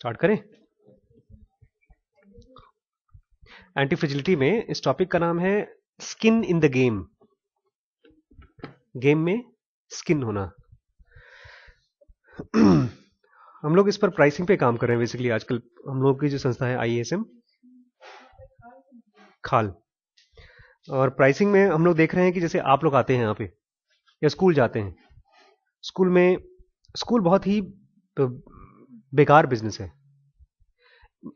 Start करें। Anti फ्रिजिलिटी में इस टॉपिक का नाम है skin in the game. Game में स्किन होना। हम लोग इस पर प्राइसिंग पे काम कर रहे हैं बेसिकली। आजकल हम लोग की जो संस्था है IASM खाल, और प्राइसिंग में हम लोग देख रहे हैं कि जैसे आप लोग आते हैं यहाँ पे या स्कूल जाते हैं, स्कूल बहुत ही बेकार बिजनेस है।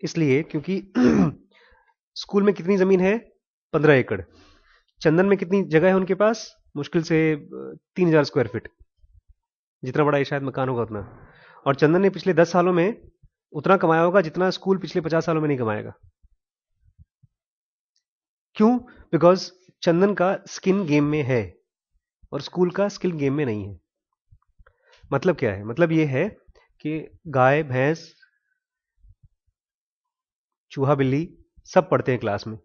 इसलिए क्योंकि स्कूल में कितनी जमीन है? 15 एकड़। चंदन में कितनी जगह है उनके पास? मुश्किल से 3000 स्क्वायर फीट। जितना बड़ा ये शायद मकान होगा उतना। और चंदन ने पिछले 10 सालों में उतना कमाया होगा जितना स्कूल पिछले 50 सालों में नहीं कमाएगा। क्यों? बिकॉज चंदन का स्किन गेम में है और स्कूल का स्किल गेम में नहीं है। मतलब क्या है? मतलब ये है कि गाय, भैंस, चूहा, बिल्ली सब पढ़ते हैं क्लास में।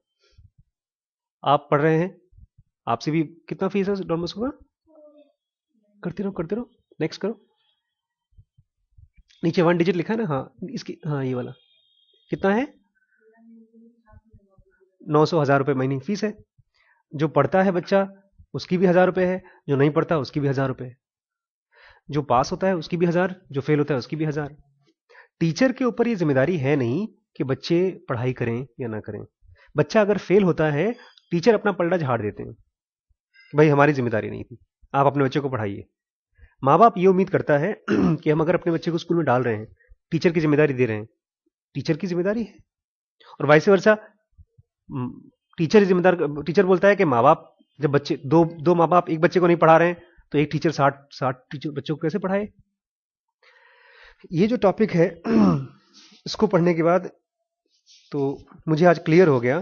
आप पढ़ रहे हैं, आपसे भी कितना फीस है डॉन बॉस्को का? करते रहो, नेक्स्ट करो। नीचे 1 डिजिट लिखा है ना? हाँ, इसकी, हाँ ये वाला कितना है? 900 1000 रुपये महीने की फीस है। जो पढ़ता है बच्चा उसकी भी 1000 रुपये है, जो नहीं पढ़ता उसकी भी 1000 रुपये है, जो पास होता है उसकी भी 1000, जो फेल होता है उसकी भी 1000। टीचर के ऊपर ये जिम्मेदारी है नहीं कि बच्चे पढ़ाई करें या ना करें। बच्चा अगर फेल होता है, टीचर अपना पलड़ा झाड़ देते हैं, भाई हमारी जिम्मेदारी नहीं थी, आप अपने बच्चे को पढ़ाइए। माँ बाप ये उम्मीद करता है कि हम अगर अपने बच्चे को स्कूल में डाल रहे हैं, टीचर की जिम्मेदारी दे रहे हैं, टीचर की जिम्मेदारी है। और वाइस वर्सा, टीचर जिम्मेदार, टीचर बोलता है कि माँ बाप, जब बच्चे दो माँ बाप एक बच्चे को नहीं पढ़ा रहे हैं तो एक टीचर 60 टीचर बच्चों को कैसे पढ़ाए? ये जो टॉपिक है इसको पढ़ने के बाद तो मुझे आज क्लियर हो गया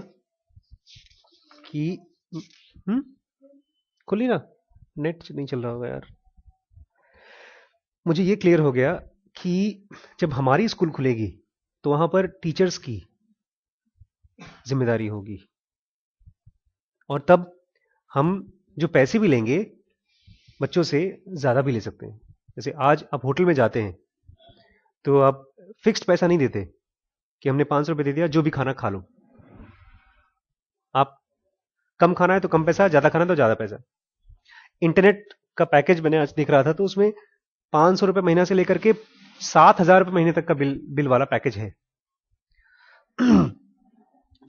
कि खुली ना, नेट नहीं चल रहा होगा यार। मुझे ये क्लियर हो गया कि जब हमारी स्कूल खुलेगी तो वहां पर टीचर्स की जिम्मेदारी होगी, और तब हम जो पैसे भी लेंगे बच्चों से ज्यादा भी ले सकते हैं। जैसे आज आप होटल में जाते हैं तो आप फिक्स्ड पैसा नहीं देते कि हमने 500 रुपये दे दिया, जो भी खाना खा लो। आप कम खाना है तो कम पैसा, ज्यादा खाना है तो ज्यादा पैसा। इंटरनेट का पैकेज मैंने आज देख रहा था तो उसमें 500 रुपये महीना से लेकर के 7000 रुपये महीने तक का बिल वाला पैकेज है।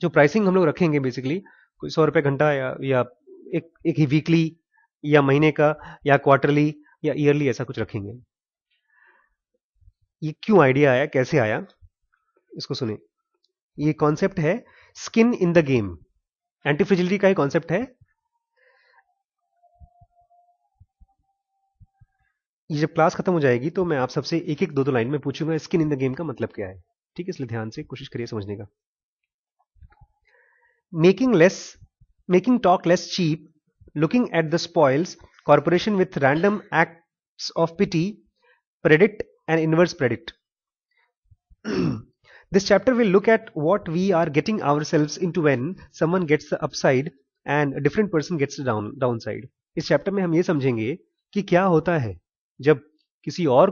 जो प्राइसिंग हम लोग रखेंगे बेसिकली कोई 100 रुपये घंटा या एक ही वीकली या महीने का या क्वार्टरली या ईयरली, ऐसा कुछ रखेंगे। ये क्यों आइडिया आया, कैसे आया, इसको सुने। ये कॉन्सेप्ट है skin in the game. Anti fragility का ही कॉन्सेप्ट है। ये जब क्लास खत्म हो जाएगी तो मैं आप सबसे एक एक दो दो लाइन में पूछूंगा स्किन इन द गेम का मतलब क्या है। ठीक है, इसलिए ध्यान से कोशिश करिए समझने का। Making talk less cheap, looking at the spoils, corporation with random acts of pity, predict and inverse predict. This chapter will look at what we are getting ourselves into when someone gets the upside and a different person gets the downside. इस chapter में हम ये समझेंगे कि क्या होता है जब किसी और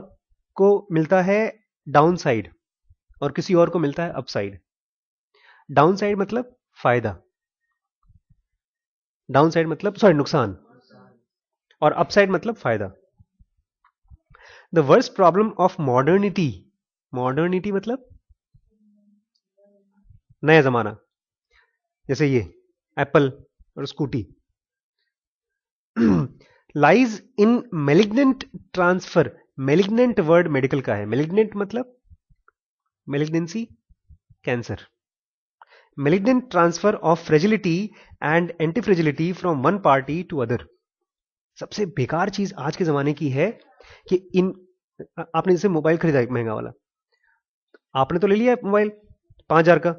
को मिलता है डाउनसाइड और किसी और को मिलता है अपसाइड। डाउनसाइड मतलब फायदा, डाउनसाइड मतलब नुकसान, और अपसाइड मतलब फायदा। The worst problem of modernity, modernity मतलब नया जमाना, जैसे ये एप्पल और Scooty, lies in malignant transfer. Malignant word medical का है। मेलिग्नेंट मतलब malignancy, cancer. Malignant transfer of fragility and anti fragility from one party to other. सबसे बेकार चीज आज के जमाने की है कि आपने जैसे मोबाइल खरीदा एक महंगा वाला, आपने तो ले लिया मोबाइल 5000 का,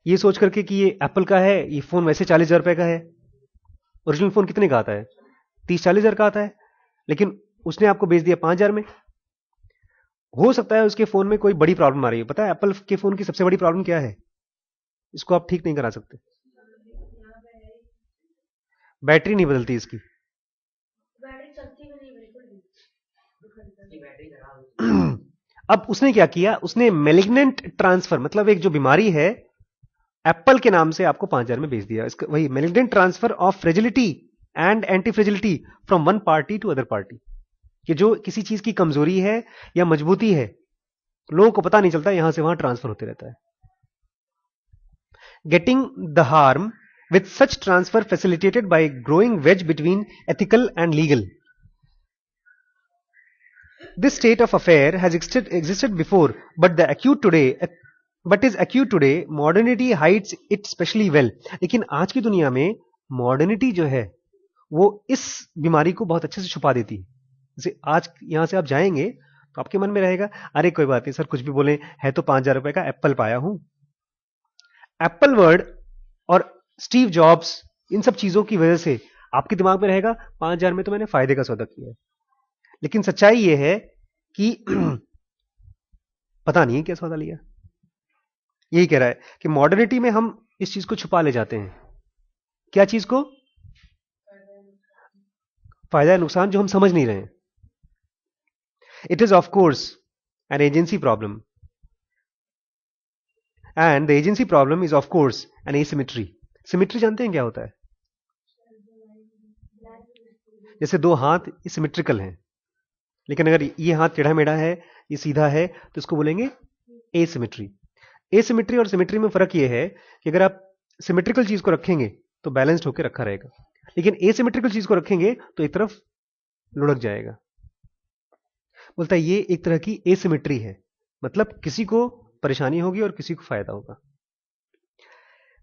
ये सोच करके कि ये एप्पल का है, ये फोन वैसे 40,000 रुपए का है। ओरिजिनल फोन कितने का आता है? 30-40,000 का आता है, लेकिन उसने आपको बेच दिया 5000 में। हो सकता है उसके फोन में कोई बड़ी प्रॉब्लम आ रही है। पता है एप्पल के फोन की सबसे बड़ी प्रॉब्लम क्या है? इसको आप ठीक नहीं करा सकते, बैटरी नहीं बदलती इसकी। अब उसने क्या किया, उसने मेलिग्नेंट ट्रांसफर, मतलब एक जो बीमारी है एप्पल के नाम से, आपको 5,000 में बेच दिया। इसका वही malignant transfer of fragility and anti fragility from one party to other party, कि जो किसी चीज की कमजोरी है या मजबूती है, लोगों को पता नहीं चलता, यहां से वहां ट्रांसफर होते रहता है। Getting the harm with such transfer facilitated by growing wedge between ethical and legal. This state of affair has existed before, but is acute today. Modernity hides it specially well. लेकिन आज की दुनिया में modernity जो है वो इस बीमारी को बहुत अच्छे से छुपा देती है। जैसे आज यहां से आप जाएंगे तो आपके मन में रहेगा, अरे कोई बात नहीं सर, कुछ भी बोले, है तो 5,000 रुपए का एप्पल पाया हूं। एप्पल वर्ड और स्टीव जॉब्स, इन सब चीजों की वजह से आपके दिमाग में रहेगा 5,000 में तो मैंने फायदे का सौदा किया है। लेकिन सच्चाई यह है कि पता नहीं है क्या सौदा लिया। यही कह रहा है कि मॉडर्निटी में हम इस चीज को छुपा ले जाते हैं। क्या चीज को? फायदा या नुकसान जो हम समझ नहीं रहे हैं। It is of course an agency problem, and the agency problem is of course an asymmetry. Symmetry जानते हैं क्या होता है? जैसे दो हाथ सिमेट्रिकल हैं, लेकिन अगर ये हाथ टेढ़ा मेढ़ा है, ये सीधा है, तो इसको बोलेंगे एसिमेट्री। एसिमेट्री और सिमेट्री में फर्क ये है कि अगर आप सिमेट्रिकल चीज को रखेंगे तो बैलेंस्ड होकर रखा रहेगा, लेकिन एसिमेट्रिकल चीज को रखेंगे तो एक तरफ लुढ़क जाएगा। बोलता है ये एक तरह की एसिमेट्री है, मतलब किसी को परेशानी होगी और किसी को फायदा होगा।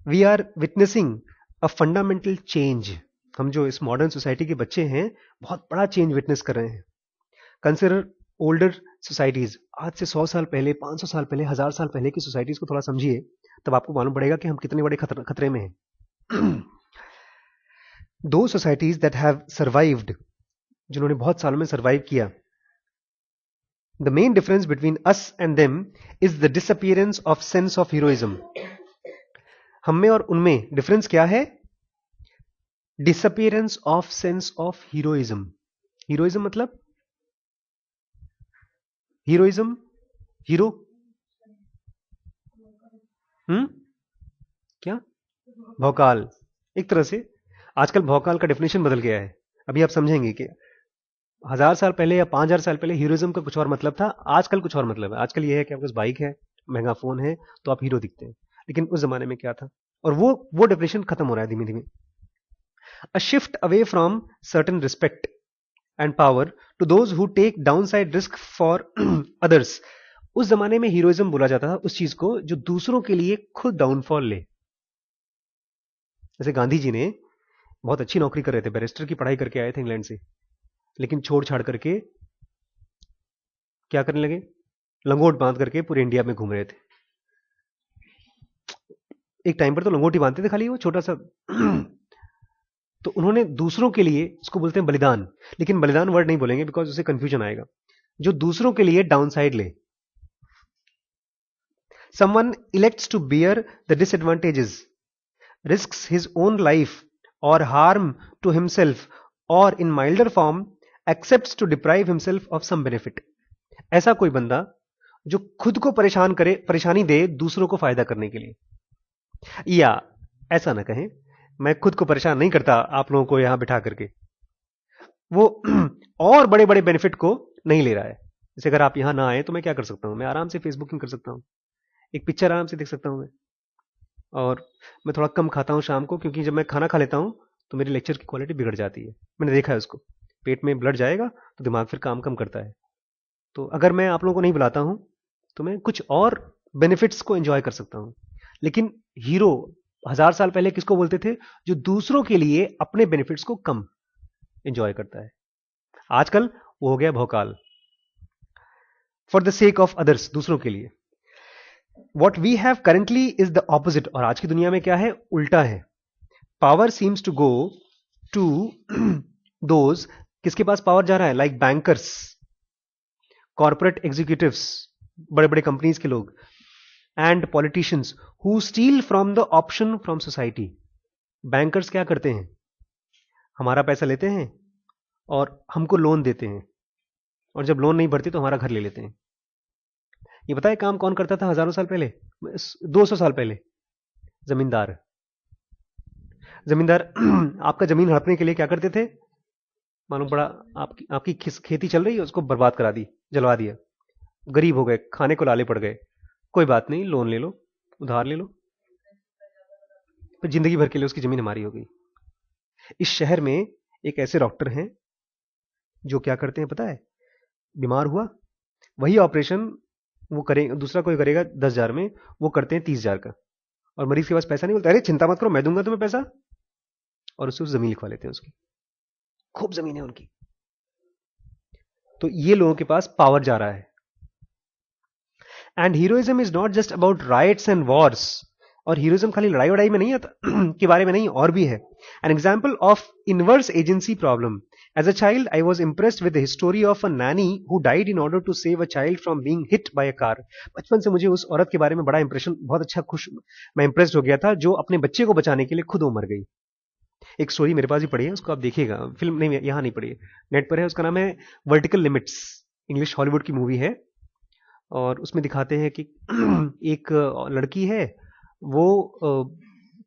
We are witnessing a fundamental change. हम जो इस मॉडर्न सोसाइटी के बच्चे हैं, बहुत बड़ा चेंज विटनेस कर रहे हैं। Consider older societies. आज से 100 साल पहले, 500 साल पहले, 1000 साल पहले की सोसाइटीज को थोड़ा समझिए, तब आपको मालूम पड़ेगा कि हम कितने बड़े खतरे में हैं। दो सोसाइटीज दैट हैव सर्वाइव्ड, जिन्होंने बहुत सालों में सर्वाइव किया, the main difference between us and them is the disappearance of sense of heroism. हम में और उनमें डिफरेंस क्या है? Disappearance of sense of heroism. Heroism मतलब हीरोइज्म, हीरो, क्या? भौकाल। एक तरह से आजकल भौकाल का डेफिनेशन बदल गया है। अभी आप समझेंगे कि 1000 साल पहले या 5,000 साल पहले हीरोइज्म का कुछ और मतलब था, आजकल कुछ और मतलब है। आजकल यह है कि आपके पास बाइक है, महंगा फोन है, तो आप हीरो दिखते हैं। लेकिन उस जमाने में क्या था? और वो डेफिनेशन खत्म हो रहा है धीमे धीमे। A shift away from certain respect and power to those who take downside risk for others. उस जमाने में हीरोइज्म बोला जाता था उस चीज को जो दूसरों के लिए खुद डाउनफॉल ले। जैसे गांधी जी ने बहुत अच्छी नौकरी कर रहे थे, बैरिस्टर की पढ़ाई करके आए थे इंग्लैंड से, लेकिन छोड़ छाड़ करके क्या करने लगे? लंगोट बांध करके पूरे इंडिया में घूम रहे थे। एक टाइम पर तो लंगोट ही बांधते थे खाली, वो छोटा सा। तो उन्होंने दूसरों के लिए, इसको बोलते हैं बलिदान, लेकिन बलिदान वर्ड नहीं बोलेंगे बिकॉज उससे कंफ्यूजन आएगा। जो दूसरों के लिए डाउनसाइड ले। Someone elects to bear the disadvantages, risks his own life or harm to himself, or in milder form accepts to deprive himself of some benefit. ऐसा कोई बंदा जो खुद को परेशान करे, परेशानी दे दूसरों को फायदा करने के लिए। या ऐसा ना कहें, मैं खुद को परेशान नहीं करता आप लोगों को यहां बिठा करके, वो और बड़े बड़े बेनिफिट को नहीं ले रहा है। जैसे अगर आप यहां ना आए तो मैं क्या कर सकता हूं? मैं आराम से फेसबुकिंग कर सकता हूं, एक पिक्चर आराम से देख सकता हूं मैं, और मैं थोड़ा कम खाता हूं शाम को, क्योंकि जब मैं खाना खा लेता हूं तो मेरी लेक्चर की क्वालिटी बिगड़ जाती है। मैंने देखा है उसको, पेट में ब्लड जाएगा तो दिमाग फिर काम कम करता है। तो अगर मैं आप लोगों को नहीं बुलाता हूं तो मैं कुछ और बेनिफिट्स को एंजॉय कर सकता हूं। लेकिन हीरो 1000 साल पहले किसको बोलते थे? जो दूसरों के लिए अपने बेनिफिट्स को कम एंजॉय करता है। आजकल वो हो गया भौकाल। For the sake of others, दूसरों के लिए। What we have currently is the opposite. और आज की दुनिया में क्या है? उल्टा है। Power seems to go to those, किसके पास पावर जा रहा है? लाइक बैंकर्स, कॉर्पोरेट एग्जीक्यूटिव्स, बड़े बड़े कंपनीज के लोग, and politicians who steel from the option from society. Bankers क्या करते हैं? हमारा पैसा लेते हैं और हमको लोन देते हैं, और जब लोन नहीं भरते तो हमारा घर ले लेते हैं। ये पता है काम कौन करता था हजारों साल पहले, 200 साल पहले? जमींदार। जमींदार आपका जमीन हड़पने के लिए क्या करते थे मालूम पड़ा? आपकी आपकी खेती चल रही है, उसको बर्बाद करा दी, जलवा दिया, गरीब हो गए, खाने को लाले पड़ गए। कोई बात नहीं, लोन ले लो, उधार ले लो, फिर जिंदगी भर के लिए उसकी जमीन हमारी हो गई। इस शहर में एक ऐसे डॉक्टर हैं जो क्या करते हैं पता है? बीमार हुआ, वही ऑपरेशन वो करें, दूसरा कोई करेगा 10,000 में, वो करते हैं 30,000 का, और मरीज के पास पैसा नहीं, बोलते अरे चिंता मत करो, मैं दूंगा तुम्हें पैसा, और उससे उस जमीन लिखवा लेते हैं उसकी। खूब जमीन है उनकी। तो ये लोगों के पास पावर जा रहा है। And heroism is not just about rights and Wars. और हीरोइज्म खाली लड़ाई वड़ाई में नहीं आता के बारे में नहीं, और भी है। An example of inverse agency problem. As a child I was impressed with the history of a nanny who died in order to save a child from being hit by a car. बचपन से मुझे उस औरत के बारे में बड़ा impression, बहुत अच्छा मैं इंप्रेस्ड हो गया था, जो अपने बच्चे को बचाने के लिए खुद वो मर गई। एक स्टोरी मेरे पास ही पड़ी है, उसको आप देखिएगा, फिल्म नहीं, यहां नहीं पड़ी है, नेट पर है, उसका नाम है वर्टिकल लिमिट्स। इंग्लिश हॉलीवुड की मूवी है, और उसमें दिखाते हैं कि एक लड़की है, वो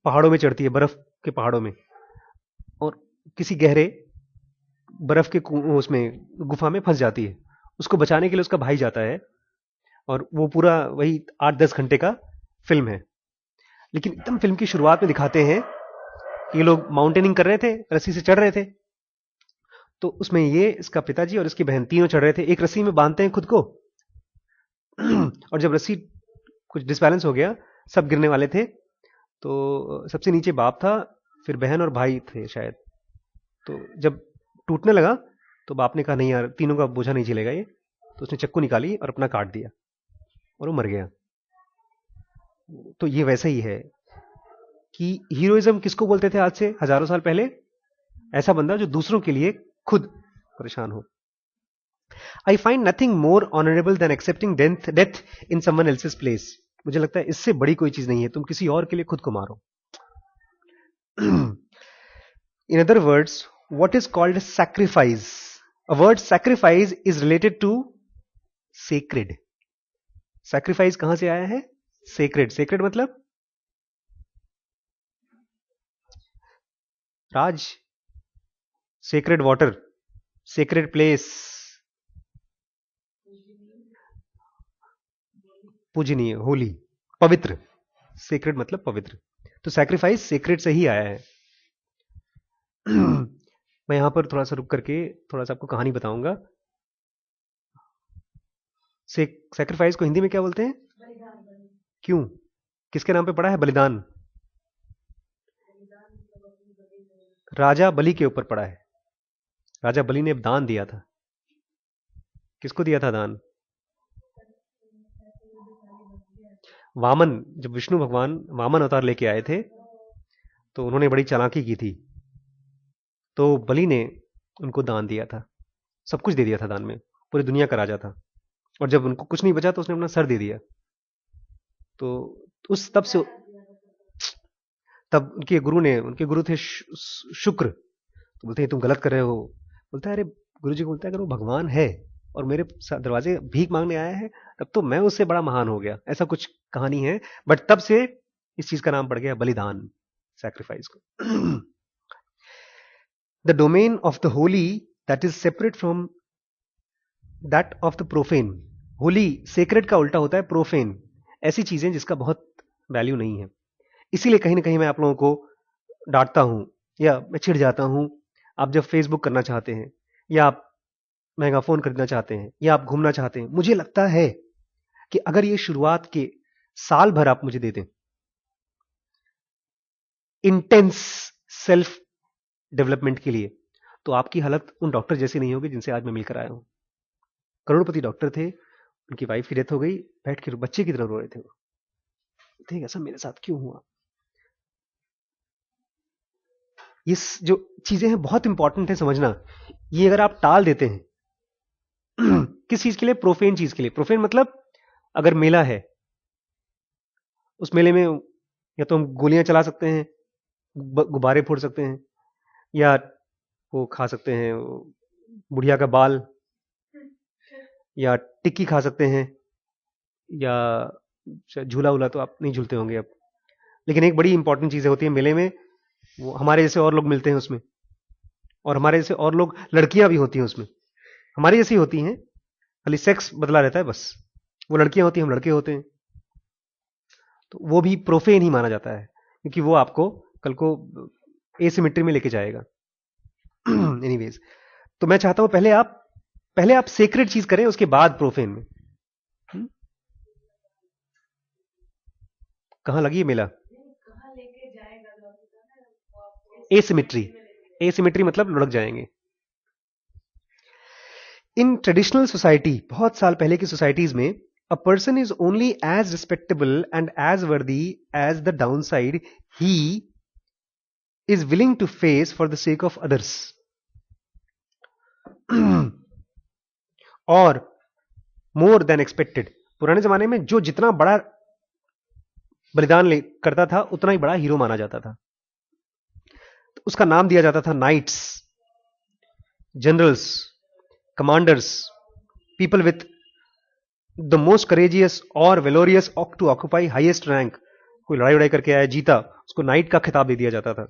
पहाड़ों में चढ़ती है, बर्फ के पहाड़ों में, और किसी गहरे बर्फ के उसमें गुफा में फंस जाती है। उसको बचाने के लिए उसका भाई जाता है, और वो पूरा वही 8-10 घंटे का फिल्म है। लेकिन एकदम फिल्म की शुरुआत में दिखाते हैं कि ये लोग माउंटेनिंग कर रहे थे, रस्सी से चढ़ रहे थे। तो उसमें ये इसका पिताजी और इसकी बहन तीनों चढ़ रहे थे, एक रस्सी में बांधते हैं खुद को, और जब रस्सी कुछ डिसबैलेंस हो गया, सब गिरने वाले थे, तो सबसे नीचे बाप था, फिर बहन और भाई थे शायद। तो जब टूटने लगा तो बाप ने कहा नहीं यार, तीनों का बोझा नहीं झेलेगा ये, तो उसने चक्कू निकाली और अपना काट दिया, और वो मर गया। तो ये वैसा ही है कि हीरोइज्म किसको बोलते थे आज से हजारों साल पहले? ऐसा बंदा जो दूसरों के लिए खुद परेशान हो। I find nothing more honourable than accepting death in someone else's place. मुझे लगता है इससे बड़ी कोई चीज नहीं है, तुम किसी और के लिए खुद को मारो। In other words, what is called sacrifice? A word sacrifice is related to sacred. Sacrifice कहां से आया है? Sacred. Sacred मतलब राज, sacred water, sacred place, पूजनीय, होली, पवित्र। Sacred मतलब पवित्र। तो sacrifice sacred से ही आया है। मैं यहां पर थोड़ा सा रुक करके थोड़ा सा आपको कहानी बताऊंगा। सैक्रिफाइस को हिंदी में क्या बोलते हैं? क्यों, किसके नाम पे पड़ा है बलिदान? राजा बलि के ऊपर पड़ा है। राजा बलि ने दान दिया था। किसको दिया था दान? वामन, जब विष्णु भगवान वामन अवतार लेके आए थे, तो उन्होंने बड़ी चालाकी की थी, तो बलि ने उनको दान दिया था, सब कुछ दे दिया था दान में, पूरी दुनिया का राजा था। और जब उनको कुछ नहीं बचा तो उसने अपना सर दे दिया। तो उस तब से, तब उनके गुरु थे शुक्र, तो बोलते हैं तुम गलत कर रहे हो। बोलता है अरे, गुरु जी को बोलता है अगर वो भगवान है और मेरे दरवाजे भीख मांगने आया है, तब तो मैं उससे बड़ा महान हो गया, ऐसा कुछ कहानी है। बट तब से इस चीज का नाम पड़ गया बलिदान, सैक्रिफाइस को। The domain of the holy that is separate from that of the profane. Holy, sacred का उल्टा होता है प्रोफेन, ऐसी चीजें जिसका बहुत वैल्यू नहीं है। इसीलिए कहीं ना कहीं मैं आप लोगों को डांटता हूं, या मैं चिढ़ जाता हूं। आप जब फेसबुक करना चाहते हैं, या आप महंगा फोन खरीदना चाहते हैं, या आप घूमना चाहते हैं, मुझे लगता है कि अगर ये शुरुआत के साल भर आप मुझे दे दें इंटेंस सेल्फ डेवलपमेंट के लिए, तो आपकी हालत उन डॉक्टर जैसी नहीं होगी जिनसे आज मैं मिलकर आया हूं। करोड़पति डॉक्टर थे, उनकी वाइफ की डेथ हो गई, बैठ के बच्चे की तरह रो रहे थे वो। ठीक, ऐसा मेरे साथ क्यों हुआ? ये जो चीजें हैं बहुत इंपॉर्टेंट है समझना। ये अगर आप टाल देते हैं किस चीज के लिए? प्रोफेन चीज के लिए। प्रोफेन मतलब अगर मेला है, उस मेले में या तो हम गोलियां चला सकते हैं, गुब्बारे फोड़ सकते हैं, या वो खा सकते हैं बुढ़िया का बाल, या टिक्की खा सकते हैं, या झूला उला तो आप नहीं झूलते होंगे अब, लेकिन एक बड़ी इंपॉर्टेंट चीजें होती है मेले में, वो हमारे जैसे और लोग मिलते हैं उसमें, और हमारे जैसे और लोग, लड़कियां भी होती हैं उसमें, हमारी जैसी होती हैं, खाली सेक्स बदला रहता है बस। वो लड़कियां होती हैं, हम लड़के होते हैं। तो वो भी प्रोफेन ही माना जाता है, क्योंकि वो आपको कल को एसिमेट्री में लेके जाएगा। एनीवेज, तो मैं चाहता हूं पहले आप सेक्रेट चीज करें, उसके बाद प्रोफेन में। हम्म? कहां लगी है मेला? एसिमेट्री। एसिमेट्री मतलब लुढ़क जाएंगे। इन ट्रेडिशनल सोसाइटी, बहुत साल पहले की सोसाइटीज में, a person is only as respectable and as worthy as the downside he is willing to face for the sake of others. और मोर देन एक्सपेक्टेड, पुराने जमाने में जो जितना बड़ा बलिदान करता था उतना ही बड़ा हीरो माना जाता था। तो उसका नाम दिया जाता था knights, generals, commanders, people with the most courageous और valorous to occupy highest rank. कोई लड़ाई उड़ाई करके आया, जीता, उसको नाइट का खिताब दे दिया जाता था।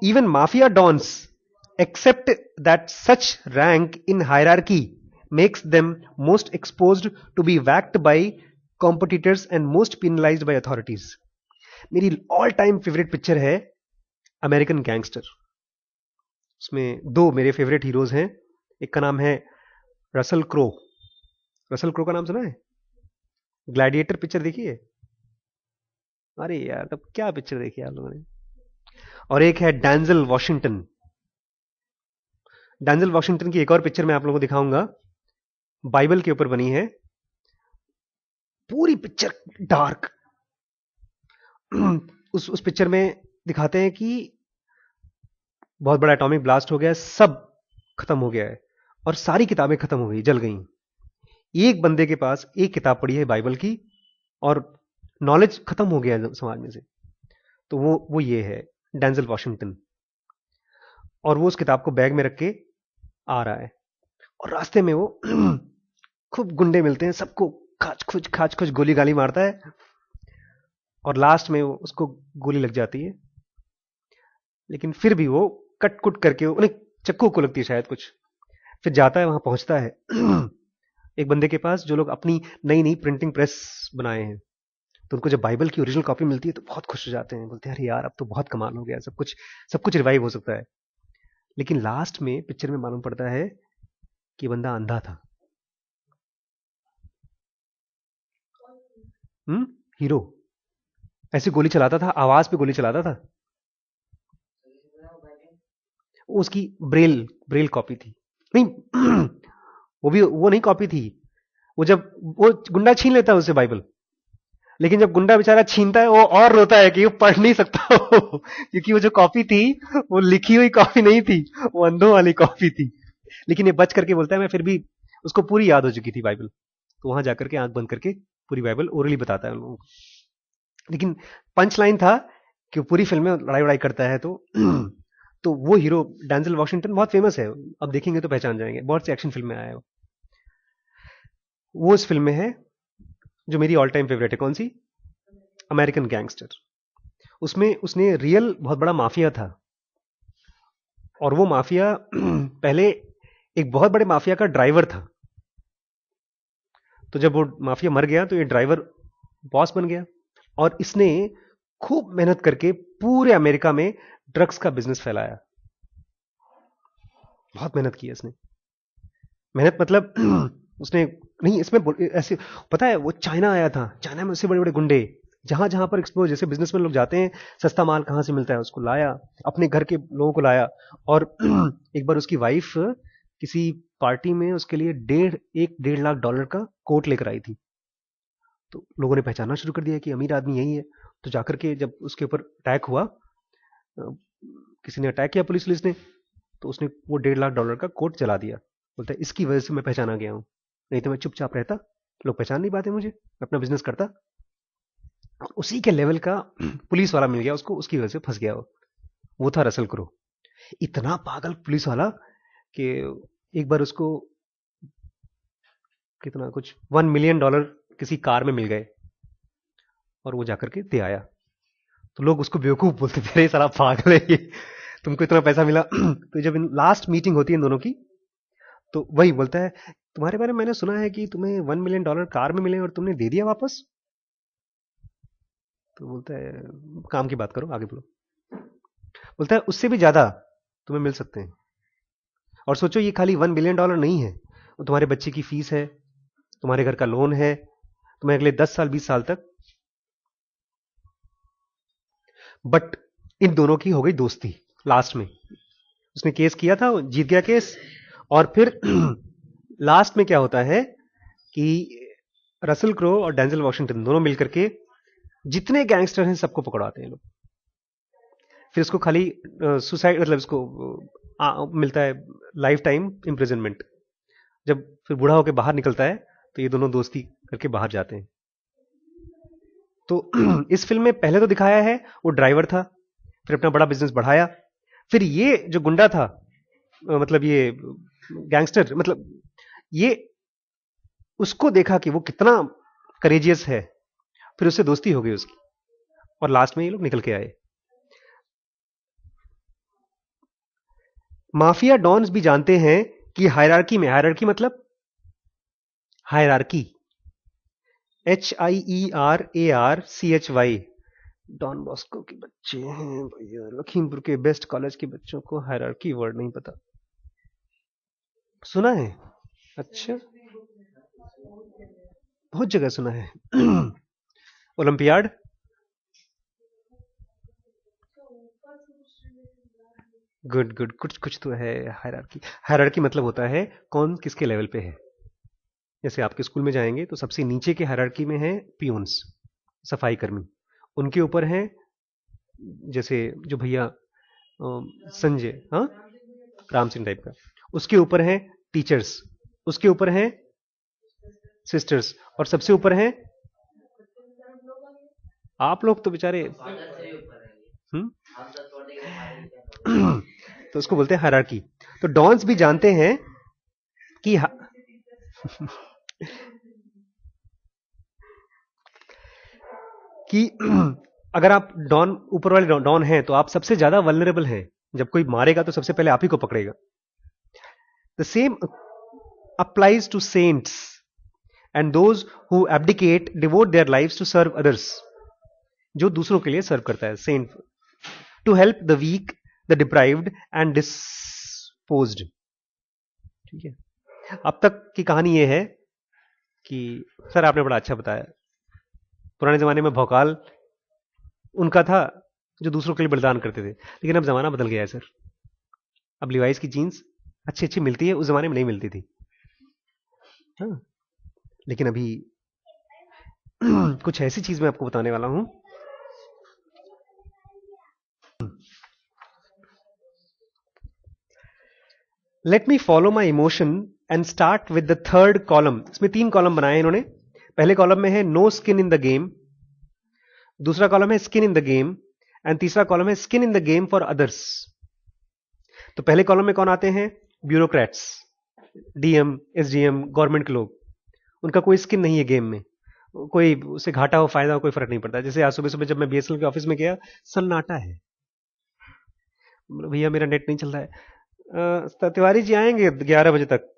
Even mafia dons accept that such rank in hierarchy makes them most exposed to be whacked by competitors and most penalized by authorities. मेरी ऑल टाइम फेवरेट पिक्चर है अमेरिकन गैंगस्टर। उसमें दो मेरे फेवरेट हीरोज हैं, एक का नाम है रसल क्रो। रसल क्रो का नाम सुना है? ग्लैडिएटर पिक्चर देखी है? अरे यार, तब क्या पिक्चर देखी आप लोगों ने। और एक है डेंजल वॉशिंगटन। डेंजल वॉशिंगटन की एक और पिक्चर मैं आप लोगों को दिखाऊंगा, बाइबल के ऊपर बनी है, पूरी पिक्चर डार्क। उस पिक्चर में दिखाते हैं कि बहुत बड़ा एटॉमिक ब्लास्ट हो गया, सब खत्म हो गया है और सारी किताबें खत्म हो गई, जल गई। एक बंदे के पास एक किताब पड़ी है बाइबल की और नॉलेज खत्म हो गया है समाज में से। तो वो ये है डेंजल वॉशिंगटन। और वो उस किताब को बैग में रख के आ रहा है और रास्ते में वो खूब गुंडे मिलते हैं, सबको खाच खुच गोली गाली मारता है और लास्ट में वो उसको गोली लग जाती है। लेकिन फिर भी वो कट कुट करके, उन्हें चक्कू को लगती है शायद कुछ, फिर जाता है, वहां पहुंचता है एक बंदे के पास जो लोग अपनी नई नई प्रिंटिंग प्रेस बनाए हैं। तो उनको जब बाइबल की ओरिजिनल कॉपी मिलती है तो बहुत खुश हो जाते हैं, बोलते हैं अरे यार अब तो बहुत कमाल हो गया, सब कुछ रिवाइव हो सकता है। लेकिन लास्ट में पिक्चर में मालूम पड़ता है कि बंदा अंधा था। हीरो ऐसे गोली चलाता था, आवाज पे गोली चलाता था। उसकी ब्रेल ब्रेल कॉपी थी। नहीं वो नहीं कॉपी थी। वो गुंडा छीन लेता है उससे बाइबल, लेकिन जब गुंडा बेचारा छीनता है वो और रोता है कि वो पढ़ नहीं सकता हो क्योंकि वो जो कॉपी थी वो लिखी हुई कॉपी नहीं थी, वो अंधों वाली कॉपी थी। लेकिन ये बच करके बोलता है, मैं फिर भी, उसको पूरी याद हो चुकी थी बाइबल, तो वहां जाकर के आंख बंद करके पूरी बाइबल ओरली बताता है उन लोगों को। लेकिन पंच लाइन था कि पूरी फिल्म में लड़ाई वड़ाई करता है। तो वो हीरो डेंजल वॉशिंगटन बहुत फेमस है, अब देखेंगे तो पहचान जाएंगे, बहुत सी एक्शन फिल्म में आया है वो। इस फिल्म में है जो मेरी ऑल टाइम फेवरेट है, कौन सी? American gangster. उसमें उसने रियल बहुत बड़ा माफिया था और वो माफिया पहले एक बहुत बड़े माफिया का ड्राइवर था। तो जब वो माफिया मर गया तो ये ड्राइवर बॉस बन गया और इसने खूब मेहनत करके पूरे अमेरिका में ड्रग्स का बिजनेस फैलाया। बहुत मेहनत की इसने। मेहनत मतलब उसने नहीं, इसमें ऐसे पता है, वो चाइना आया था, चाइना में उससे बड़े बड़े गुंडे, जहां जहां पर एक्सप्लोर, जैसे बिजनेसमैन लोग जाते हैं, सस्ता माल कहां से मिलता है उसको लाया, अपने घर के लोगों को लाया। और एक बार उसकी वाइफ किसी पार्टी में उसके लिए 1.5 लाख डॉलर का कोट लेकर आई थी। तो लोगों ने पहचानना शुरू कर दिया कि अमीर आदमी यही है। तो जाकर के जब उसके ऊपर अटैक हुआ, किसी ने अटैक किया पुलिस ने, तो उसने वो 1.5 लाख डॉलर का कोट जला दिया। बोलता है इसकी वजह से मैं पहचाना गया हूं, नहीं तो मैं चुपचाप रहता, लोग पहचान नहीं पाते मुझे, मैं अपना बिजनेस करता। उसी के लेवल का पुलिस वाला मिल गया उसको, उसकी वजह से फंस गया वो था रसल क्रो। इतना पागल पुलिस वाला कि एक बार उसको कितना कुछ $1 मिलियन किसी कार में मिल गए और वो जाकर के दे आया, तो लोग उसको बेवकूफ बोलते थे, अरे साला पागल है ये, तुमको इतना पैसा मिला। तो जब लास्ट मीटिंग होती है इन दोनों की, तो वही बोलता है, तुम्हारे बारे में मैंने सुना है कि तुम्हें $1 मिलियन कार में मिले और तुमने दे दिया वापस। तो बोलता है काम की बात करो, आगे बोलो। बोलता है उससे भी ज्यादा तुम्हें मिल सकते हैं, और सोचो ये खाली $1 बिलियन नहीं है, वो तुम्हारे बच्चे की फीस है, तुम्हारे घर का लोन है, तुम्हें अगले 10 साल 20 साल तक। बट इन दोनों की हो गई दोस्ती लास्ट में, उसने केस किया था, वो जीत गया केस, और फिर लास्ट में क्या होता है कि रसल क्रो और डेंजल वॉशिंगटन दोनों मिलकर के जितने गैंगस्टर हैं सबको पकड़ाते हैं लोग। फिर उसको खाली सुसाइड मतलब उसको मिलता है लाइफ टाइम इम्प्रिजनमेंट। जब फिर बूढ़ा होकर बाहर निकलता है तो ये दोनों दोस्ती करके बाहर जाते हैं। तो इस फिल्म में पहले तो दिखाया है वो ड्राइवर था, फिर अपना बड़ा बिजनेस बढ़ाया, फिर ये जो गुंडा था मतलब ये गैंगस्टर मतलब ये उसको देखा कि वो कितना करेजियस है, फिर उससे दोस्ती हो गई उसकी, और लास्ट में ये लोग निकल के आए। माफिया डॉन्स भी जानते हैं कि हायरार्की में, हायरार्की मतलब हायरार्की, HIERARCHY, डॉन बॉस्को के बच्चे हैं भैया, लखीमपुर के बेस्ट कॉलेज के बच्चों को हायरार्की वर्ड नहीं पता, सुना है? अच्छा, बहुत जगह सुना है। ओलंपियाड, गुड गुड, कुछ कुछ तो है। हायरार्की, हायरार्की मतलब होता है कौन किसके लेवल पे है। जैसे आपके स्कूल में जाएंगे तो सबसे नीचे के हायरार्की में है पियून्स, सफाई कर्मी, उनके ऊपर है जैसे जो भैया संजय, हाँ राम सिंह टाइप का, उसके ऊपर है टीचर्स, उसके ऊपर है सिस्टर्स, और सबसे ऊपर है आप लोग तो बेचारे। तो उसको बोलते हैं हायरार्की। तो डॉन्स भी जानते हैं कि कि अगर आप डॉन, ऊपर वाले डॉन हैं तो आप सबसे ज्यादा वल्नरेबल हैं, जब कोई मारेगा तो सबसे पहले आप ही को पकड़ेगा। The same applies to saints and those who abdicate devote their lives to serve others, जो दूसरों के लिए सर्व करता है, saint, to help the weak, the deprived and disposed. ठीक है, अब तक की कहानी यह है कि सर आपने बड़ा अच्छा बताया, पुराने जमाने में भौकाल उनका था जो दूसरों के लिए बलिदान करते थे, लेकिन अब जमाना बदल गया है सर, अब लिवाइस की जीन्स अच्छी अच्छी मिलती है, उस जमाने में नहीं मिलती थी। हाँ, लेकिन अभी कुछ ऐसी चीज मैं आपको बताने वाला हूं। Let me follow my emotion and start with the third column. इसमें 3 कॉलम बनाए हैं इन्होंने। पहले कॉलम में है no skin in the game, दूसरा कॉलम है skin in the game, and तीसरा कॉलम है skin in the game for others. तो पहले कॉलम में कौन आते हैं? ब्यूरोक्रेट्स, DM, SDM, गवर्नमेंट के लोग, उनका कोई स्किन नहीं है गेम में, कोई उससे घाटा हो फायदा हो कोई फर्क नहीं पड़ता। जैसे आज सुबह सुबह जब मैं BSNL के ऑफिस में गया, सन्नाटा है, भैया मेरा नेट नहीं चल रहा है, तिवारी जी आएंगे 11 बजे तक,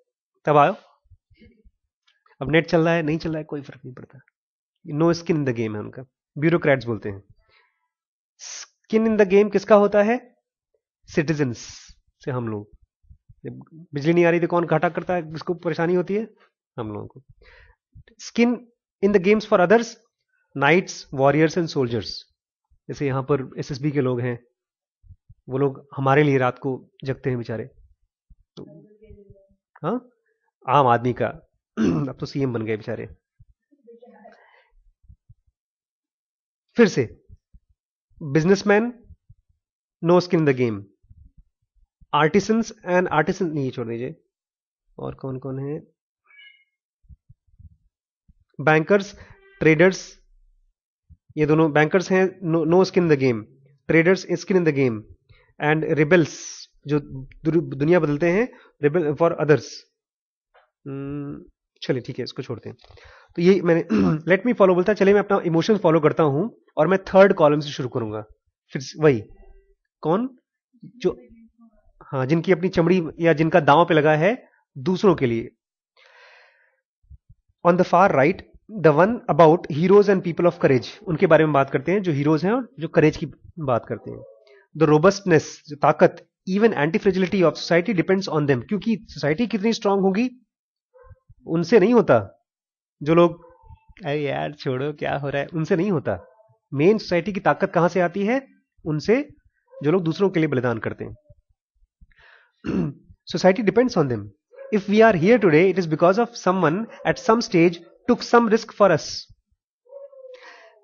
तब आओ। अब नेट चल रहा है नहीं चल रहा है कोई फर्क नहीं पड़ता, no skin in the game है उनका, ब्यूरोक्रेट्स बोलते हैं। स्किन इन द गेम किसका होता है? सिटीजन्स से, हम लोग। जब बिजली नहीं आ रही तो कौन घाटा करता है, किसको परेशानी होती है? हम लोगों को। Skin in the games for others, knights, warriors and soldiers. जैसे यहां पर SSB के लोग हैं, वो लोग हमारे लिए रात को जगते हैं बेचारे। तो, हाँ, आम आदमी का अब तो CM बन गए बेचारे। फिर से businessman, no skin in the game, artisans and artisan, नहीं छोड़ दीजिए, और कौन कौन है? बैंकर्स, ट्रेडर्स, ये दोनों बैंकर्स हैं, no skin in the game, traders skin in the game, and rebels जो दुनिया बदलते हैं, रिबल फॉर अदर्स, चलिए ठीक है, इसको छोड़ते हैं। तो ये मैंने लेट मी फॉलो बोलता है, चलिए मैं अपना इमोशन फॉलो करता हूं और मैं थर्ड कॉलम से शुरू करूंगा। फिर वही कौन, जो हाँ जिनकी अपनी चमड़ी या जिनका दांव पे लगा है दूसरों के लिए। On the far right the one about heroes and people of courage, उनके बारे में बात करते हैं जो हीरोज हैं और जो करेज की बात करते हैं। द रोबस्टनेस, जो ताकत, even anti fragility of society depends on them, क्योंकि सोसाइटी कितनी स्ट्रांग होगी उनसे नहीं होता। जो लोग अरे यार छोड़ो क्या हो रहा है, उनसे नहीं होता। मेन सोसाइटी की ताकत कहां से आती है? उनसे जो लोग दूसरों के लिए बलिदान करते हैं। Society depends on them. If we are here today, it is because of someone at some stage took some risk for us.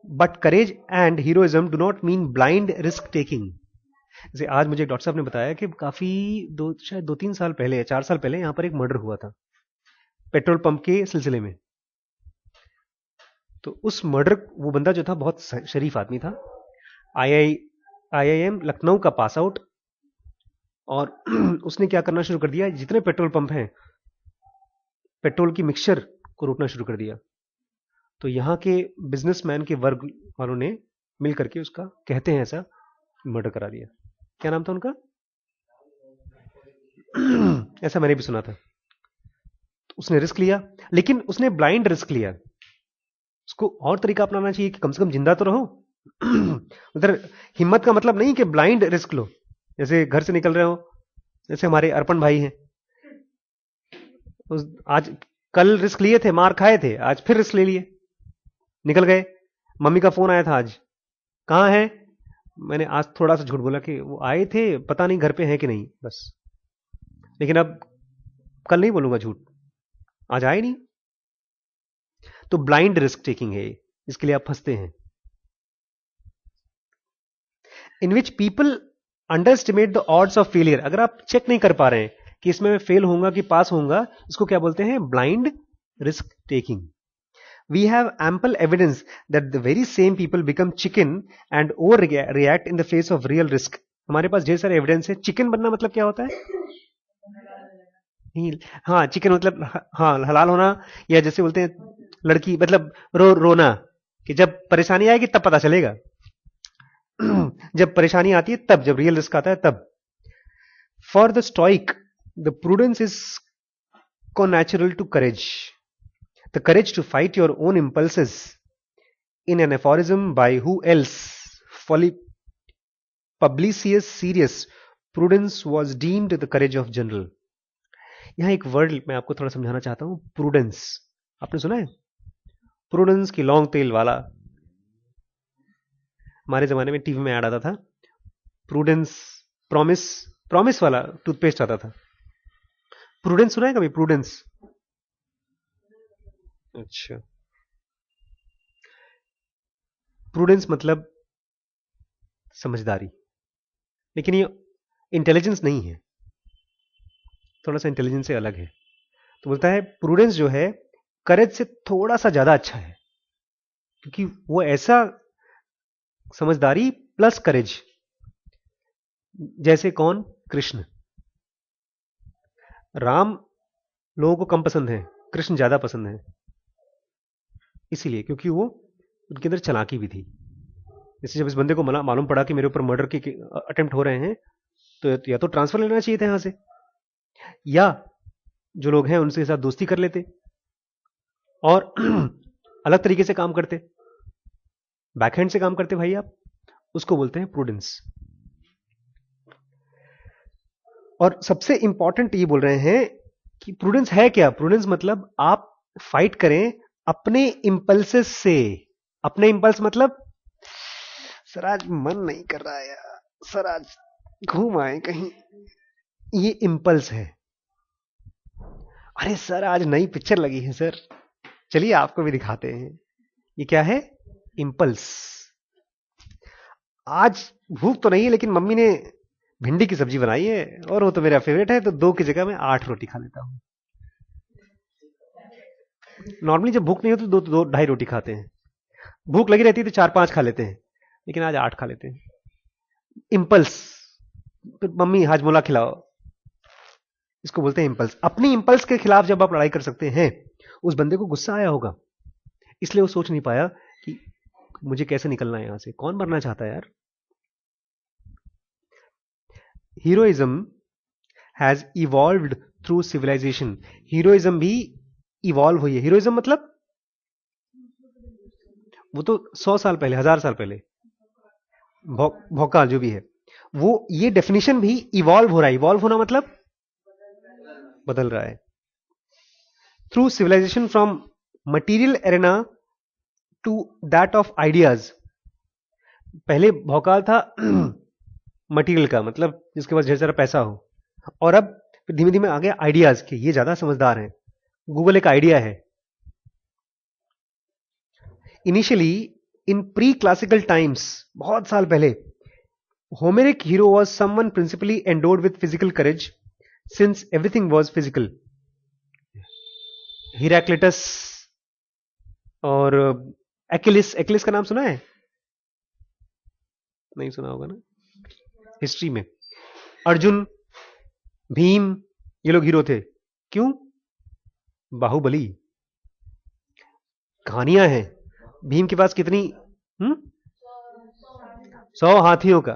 But courage and heroism do not mean blind risk taking. जैसे आज मुझे doctor साहब ने बताया कि काफी शायद 2-3 साल पहले, 4 साल पहले यहां पर एक मर्डर हुआ था पेट्रोल पंप के सिलसिले में। तो उस मर्डर, वो बंदा जो था बहुत शरीफ आदमी था, IIM लखनऊ का पास आउट, और उसने क्या करना शुरू कर दिया, जितने पेट्रोल पंप हैं पेट्रोल की मिक्सचर को रोकना शुरू कर दिया। तो यहां के बिजनेसमैन के वर्ग वालों ने मिल करके उसका, कहते हैं ऐसा, मर्डर करा दिया। क्या नाम था उनका? ऐसा मैंने भी सुना था। तो उसने रिस्क लिया, लेकिन उसने ब्लाइंड रिस्क लिया। उसको और तरीका अपनाना चाहिए कि कम से कम जिंदा तो रहो। उधर हिम्मत का मतलब नहीं कि ब्लाइंड रिस्क लो, जैसे घर से निकल रहे हो, जैसे हमारे अर्पण भाई हैं, आज कल रिस्क लिए थे, मार खाए थे, आज फिर रिस्क ले लिए, निकल गए। मम्मी का फोन आया था आज, कहां है? मैंने आज थोड़ा सा झूठ बोला कि वो आए थे, पता नहीं घर पे हैं कि नहीं, बस। लेकिन अब कल नहीं बोलूंगा झूठ, आज आए नहीं। तो ब्लाइंड रिस्क टेकिंग है, इसके लिए आप फंसते हैं। In which people underestimate the odds of failure. अगर आप चेक नहीं कर पा रहे हैं कि इसमें मैं फेल होऊंगा कि पास होऊंगा, इसको क्या बोलते हैं? Blind risk taking. We have ample evidence that the very same people become chicken and over react in the face of real risk. हमारे पास ढेर सारे एविडेंस है। चिकन बनना मतलब क्या होता है? हाँ, चिकन मतलब हाँ हलाल होना, या जैसे बोलते हैं लड़की मतलब रोना, कि जब परेशानी आएगी तब पता चलेगा। जब परेशानी आती है तब, जब रियल रिस्क आता है तब। For the stoic the prudence is connatural to courage. The courage to fight your own impulses. In an aphorism by who else? Publicius Sirius, prudence was deemed the courage of general. यहां एक word मैं आपको थोड़ा समझाना चाहता हूं, prudence. आपने सुना है प्रूडेंस की लॉन्ग टेल वाला? हमारे जमाने में टीवी में ऐड आता था, प्रूडेंस प्रॉमिस वाला टूथपेस्ट आता था। प्रूडेंस सुना है कभी? प्रूडेंस, अच्छा। प्रूडेंस मतलब समझदारी, लेकिन ये इंटेलिजेंस नहीं है, थोड़ा सा इंटेलिजेंस से अलग है। तो बोलता है प्रूडेंस जो है करेज से थोड़ा सा ज्यादा अच्छा है, क्योंकि वो ऐसा समझदारी प्लस करेज। जैसे कौन? कृष्ण। राम लोगों को कम पसंद है, कृष्ण ज्यादा पसंद है, इसीलिए क्योंकि वो उनके अंदर चालाकी भी थी। जैसे जब इस बंदे को मालूम पड़ा कि मेरे ऊपर मर्डर के अटेम्प्ट हो रहे हैं, तो या तो ट्रांसफर लेना चाहिए था यहां से, या जो लोग हैं उनके साथ दोस्ती कर लेते और अलग तरीके से काम करते, बैकहैंड से काम करते भाई आप। उसको बोलते हैं प्रूडेंस। और सबसे इंपॉर्टेंट ये बोल रहे हैं कि प्रूडेंस है क्या? प्रूडेंस मतलब आप फाइट करें अपने इंपल्सेस से। अपने इंपल्स मतलब सर आज मन नहीं कर रहा है यार, सर आज घूम आए कहीं, ये इंपल्स है। अरे सर आज नई पिक्चर लगी है सर, चलिए आपको भी दिखाते हैं। ये क्या है? इंपल्स। आज भूख तो नहीं है, लेकिन मम्मी ने भिंडी की सब्जी बनाई है और वो तो मेरा फेवरेट है, तो 2 की जगह मैं 8 रोटी खा लेता हूं। नॉर्मली जब भूख नहीं होती तो 2-2.5 रोटी खाते हैं, भूख लगी रहती है तो 4-5 खा लेते हैं, लेकिन आज 8 खा लेते हैं। इंपल्स। मम्मी हाजमोला खिलाओ, इसको बोलते हैं इंपल्स। अपनी इंपल्स के खिलाफ जब आप लड़ाई कर सकते हैं उस बंदे को गुस्सा आया होगा, इसलिए वो सोच नहीं पाया कि मुझे कैसे निकलना है यहां से। कौन मरना चाहता है यार? Heroism has evolved through civilization. Heroism भी इवॉल्व हुई है। हीरोइज्म मतलब वो तो 100 साल पहले, 1000 साल पहले, भौकाल जो भी है, वो ये डेफिनेशन भी इवॉल्व हो रहा है। इवॉल्व होना मतलब बदल रहा है। Through civilization from material arena to that of ideas. पहले भौकाल था मटीरियल का, मतलब जिसके पास ढेर सारा पैसा हो, और अब धीमे धीमे आ गया आइडियाज के। ये ज्यादा समझदार है। गूगल एक आइडिया है। Initially in pre classical times, बहुत साल पहले, Homeric hero was someone principally endowed with physical courage, since everything was physical. Heraclitus और Achilles, Achilles का नाम सुना है? नहीं सुना होगा ना, हिस्ट्री में। अर्जुन, भीम, ये लोग हीरो थे। क्यों? बाहुबली। कहानियां हैं। भीम के पास कितनी 100 हाथियों का,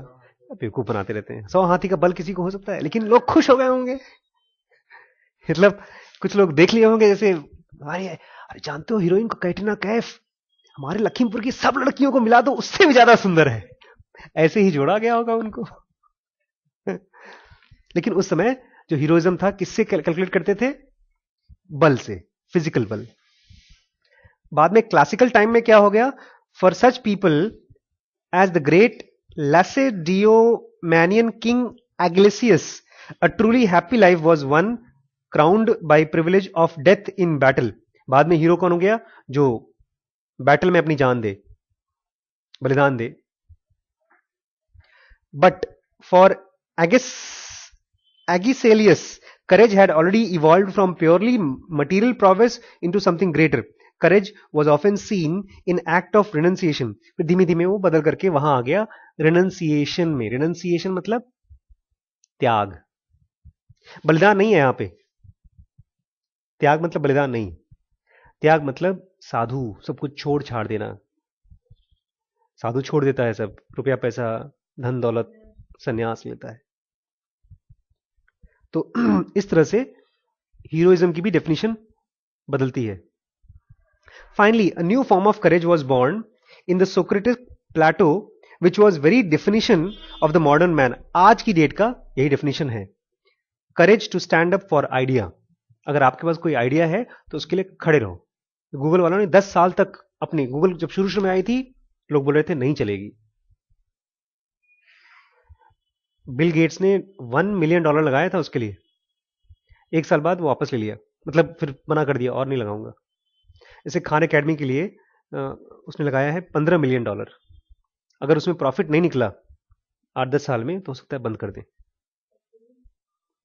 बेवकूफ बनाते रहते हैं। 100 हाथी का बल किसी को हो सकता है, लेकिन लोग खुश हो गए होंगे। मतलब कुछ लोग देख लिए होंगे, जैसे अरे जानते हो हीरोइन को, कैटरीना कैफ, हमारे लखीमपुर की सब लड़कियों को मिला दो, उससे भी ज्यादा सुंदर है। ऐसे ही जोड़ा गया होगा उनको। लेकिन उस समय जो हीरोइज्म था, किससे कैलकुलेट करते थे? बल से, फिजिकल बल। बाद में क्लासिकल टाइम में क्या हो गया? For such people as the great Lacedaemonian king Agesilaus, a truly happy life was one crowned by privilege of death in battle. बाद में हीरो कौन हो गया? जो बैटल में अपनी जान दे, बलिदान दे। But for Agisalus, courage had already evolved from purely material prowess into something greater. Courage was often seen in act of renunciation. फिर धीमे धीमे वो बदल करके वहां आ गया renunciation में। renunciation मतलब त्याग। बलिदान नहीं है यहां पे। त्याग मतलब बलिदान नहीं। त्याग मतलब साधु, सब कुछ छोड़ छाड़ देना। साधु छोड़ देता है सब, रुपया पैसा, धन दौलत, संन्यास लेता है। तो इस तरह से हीरोइज्म की भी डेफिनेशन बदलती है। Finally a new form of courage was born in the Socratic Plato, which was very definition of the modern man. आज की डेट का यही डेफिनेशन है, courage to stand up for idea. अगर आपके पास कोई आइडिया है तो उसके लिए खड़े रहो। गूगल वालों ने 10 साल तक अपनी, गूगल जब शुरू शुरू में आई थी लोग बोल रहे थे नहीं चलेगी। बिल गेट्स ने $1 मिलियन लगाया था उसके लिए। 1 साल बाद वो वापस ले लिया, मतलब फिर मना कर दिया और नहीं लगाऊंगा। जैसे खान एकेडमी के लिए उसने लगाया है $15 मिलियन। अगर उसमें प्रॉफिट नहीं निकला 8-10 साल में तो हो सकता है बंद कर दें।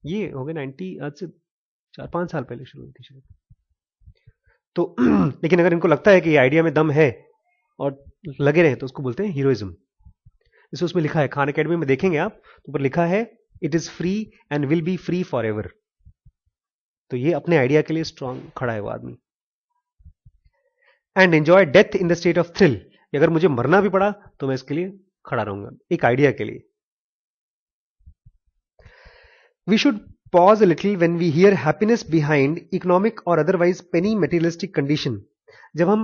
ये हो गए 90, आज से 4-5 साल पहले शुरू हुई थी शायद। तो लेकिन अगर इनको लगता है कि ये आइडिया में दम है और लगे रहे तो उसको बोलते हैं हीरोइज्म। जैसे उसमें लिखा है, खान एकेडमी में देखेंगे आप तो ऊपर लिखा है it is free and will be free for ever. तो ये अपने आइडिया के लिए स्ट्रांग खड़ा है वो आदमी। And enjoy death in the state of thrill. अगर मुझे मरना भी पड़ा तो मैं इसके लिए खड़ा रहूंगा, एक आइडिया के लिए। We should pause a little when we hear happiness behind economic or otherwise penny materialistic condition. जब हम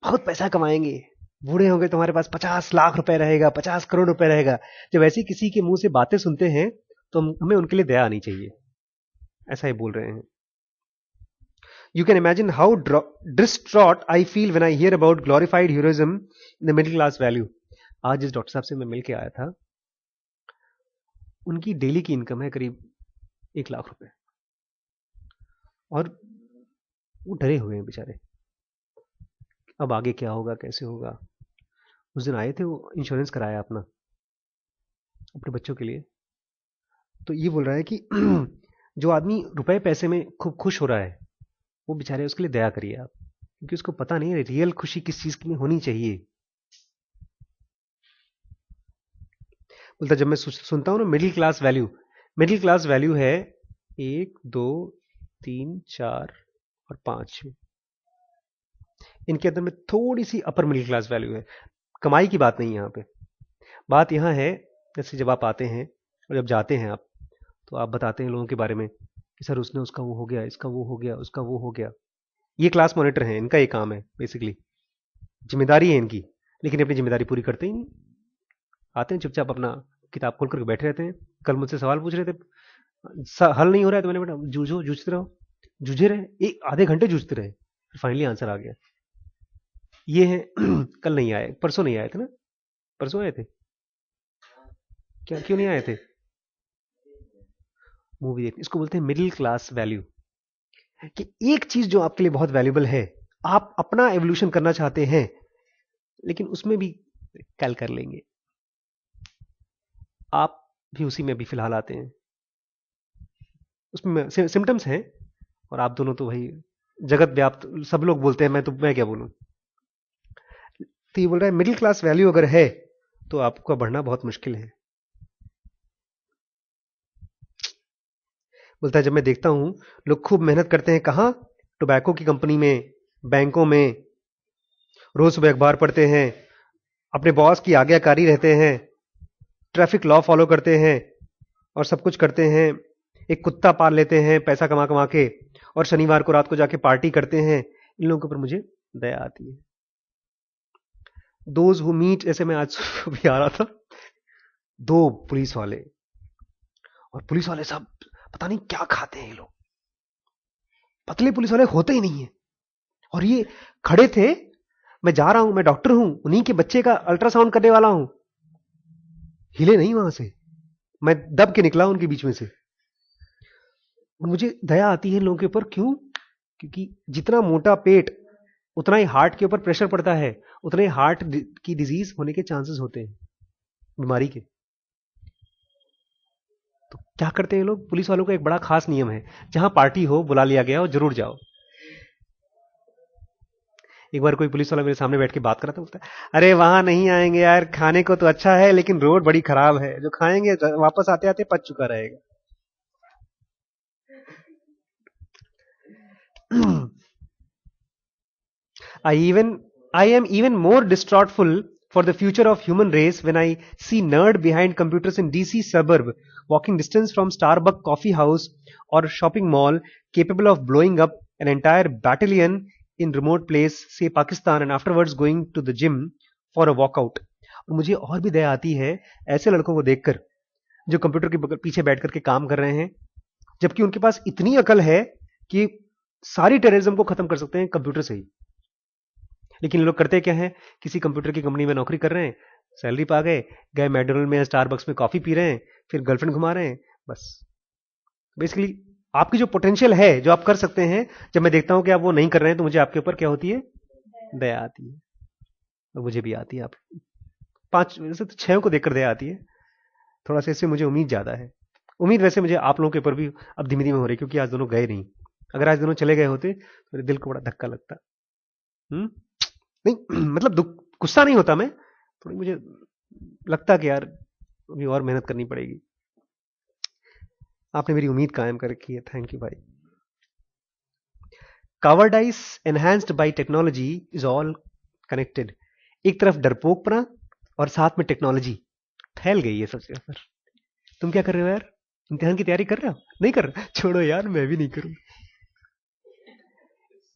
बहुत पैसा कमाएंगे, बूढ़े होंगे, तुम्हारे पास 50 लाख रुपए रहेगा, 50 करोड़ रुपए रहेगा, जब ऐसी किसी के मुंह से बातें सुनते हैं तो हमें उनके लिए दया आनी चाहिए। ऐसा ही बोल रहे हैं। You can imagine how distraught I feel when I hear about glorified heroism in the middle class value. आज जिस डॉक्टर साहब से मैं मिल के आया था, उनकी डेली की इनकम है करीब 1 लाख रुपए, और वो डरे हुए हैं बेचारे, अब आगे क्या होगा, कैसे होगा। उस दिन आए थे, वो इंश्योरेंस कराया अपना, अपने बच्चों के लिए। तो ये बोल रहा है कि जो आदमी रुपए पैसे में खूब खुश हो रहा है, वो बेचारे, उसके लिए दया करिए आप, क्योंकि उसको पता नहीं है रियल खुशी किस चीज में होनी चाहिए। बोलता जब मैं सुनता हूं ना middle class value, middle class value है 1 2 3 4 और 5वीं। इनके अंदर में थोड़ी सी अपर मिडिल क्लास वैल्यू है। कमाई की बात नहीं है यहाँ पे। बात यहाँ है, जैसे जब आप आते हैं और जब जाते हैं आप, तो आप बताते हैं लोगों के बारे में कि सर उसने उसका वो हो गया, इसका वो हो गया, उसका वो हो गया। ये क्लास मॉनिटर हैं, इनका ये काम है बेसिकली, जिम्मेदारी है इनकी, लेकिन अपनी जिम्मेदारी पूरी करते ही नहीं। आते हैं चुपचाप अपना किताब खोल करके बैठे रहते हैं। कल मुझसे सवाल पूछ रहे थे, हल नहीं हो रहा है तो मैंने बेटा जूझो, जूझते रहो। जूझे रहे, एक आधे घंटे जूझते रहे, फाइनली आंसर आ गया। ये है कल नहीं आए, परसों नहीं आए थे ना, परसों आए थे क्या, क्यों नहीं आए थे? मूवी देखने, इसको बोलते हैं मिडिल क्लास वैल्यू। कि एक चीज जो आपके लिए बहुत वैल्यूबल है, आप अपना एवोल्यूशन करना चाहते हैं, लेकिन उसमें भी कल कर लेंगे, आप भी उसी में भी फिलहाल आते हैं, उसमें सिम्टम्स हैं, और आप दोनों तो भाई जगत व्याप्त, सब लोग बोलते हैं, मैं क्या बोलूं। तो ये बोल रहा है मिडिल क्लास वैल्यू अगर है तो आपका बढ़ना बहुत मुश्किल है। बोलता है जब मैं देखता हूं लोग खूब मेहनत करते हैं, कहां? टोबैको की कंपनी में, बैंकों में, रोज सुबह अखबार पढ़ते हैं, अपने बॉस की आज्ञाकारी रहते हैं, ट्रैफिक लॉ फॉलो करते हैं, और सब कुछ करते हैं, एक कुत्ता पाल लेते हैं पैसा कमा कमा के, और शनिवार को रात को जाके पार्टी करते हैं। इन लोगों के ऊपर मुझे दया आती है। दोज हु मीट, जैसे मैं आज भी आ रहा था, 2 पुलिस वाले, और पुलिस वाले सब पता नहीं क्या खाते हैं ये लोग, पतले पुलिस वाले होते ही नहीं है। और ये खड़े थे, मैं जा रहा हूं, मैं डॉक्टर हूं, उन्हीं के बच्चे का अल्ट्रासाउंड करने वाला हूं, हिले नहीं वहां से, मैं दब के निकला उनके बीच में से। मुझे दया आती है लोगों के ऊपर, क्यों? क्योंकि जितना मोटा पेट उतना ही हार्ट के ऊपर प्रेशर पड़ता है, उतने ही हार्ट की डिजीज होने के चांसेस होते हैं, बीमारी के। तो क्या करते हैं लोग? पुलिस वालों का एक बड़ा खास नियम है, जहां पार्टी हो, बुला लिया गया हो, जरूर जाओ। एक बार कोई पुलिस वाला मेरे सामने बैठ के बात कर रहा था, बोलता है अरे वहां नहीं आएंगे यार, खाने को तो अच्छा है लेकिन रोड बड़ी खराब है, जो खाएंगे वापस आते आते पच चुका रहेगा। I am even more distraughtful for the future of human race when I see nerd behind computers in DC suburb, walking distance from Starbucks coffee house or shopping mall, capable of blowing up an entire battalion in remote place, say Pakistan, and afterwards going to the gym for a walkout. और मुझे और भी दया आती है ऐसे लड़कों को देखकर जो कंप्यूटर के पीछे बैठ करके काम कर रहे हैं, जबकि उनके पास इतनी अकल है कि सारी टेररिज्म को खत्म कर सकते हैं कंप्यूटर से ही। लेकिन लोग करते क्या हैं, किसी कंप्यूटर की कंपनी में नौकरी कर रहे हैं, सैलरी पा गए, गए मैकडोनल्ड में, स्टारबक्स में कॉफी पी रहे हैं, फिर गर्लफ्रेंड घुमा रहे हैं, बस। बेसिकली आपकी जो पोटेंशियल है, जो आप कर सकते हैं, जब मैं देखता हूं कि आप वो नहीं कर रहे हैं, तो मुझे आपके ऊपर क्या होती है? दया आती है। और मुझे भी आती है। आप 5 वैसे तो 6 को देखकर दया आती है, थोड़ा सा इससे मुझे उम्मीद ज्यादा है। उम्मीद वैसे मुझे आप लोगों के ऊपर भी अब धीमे धीमे हो रही, क्योंकि आज दोनों गए नहीं। अगर आज दोनों चले गए होते तो मेरे दिल को बड़ा धक्का लगता। नहीं मतलब दुख, गुस्सा नहीं होता मैं, थोड़ी मुझे लगता कि यार अभी और मेहनत करनी पड़ेगी। आपने मेरी उम्मीद कायम कर रखी है, थैंक यू भाई। Cowardice enhanced by technology is all connected. एक तरफ डरपोकपना और साथ में टेक्नोलॉजी फैल गई है सबसे ऊपर। तुम क्या कर रहे हो यार? इम्तिहान की तैयारी कर रहे हो? नहीं कर रहे? छोड़ो यार, मैं भी नहीं करूं।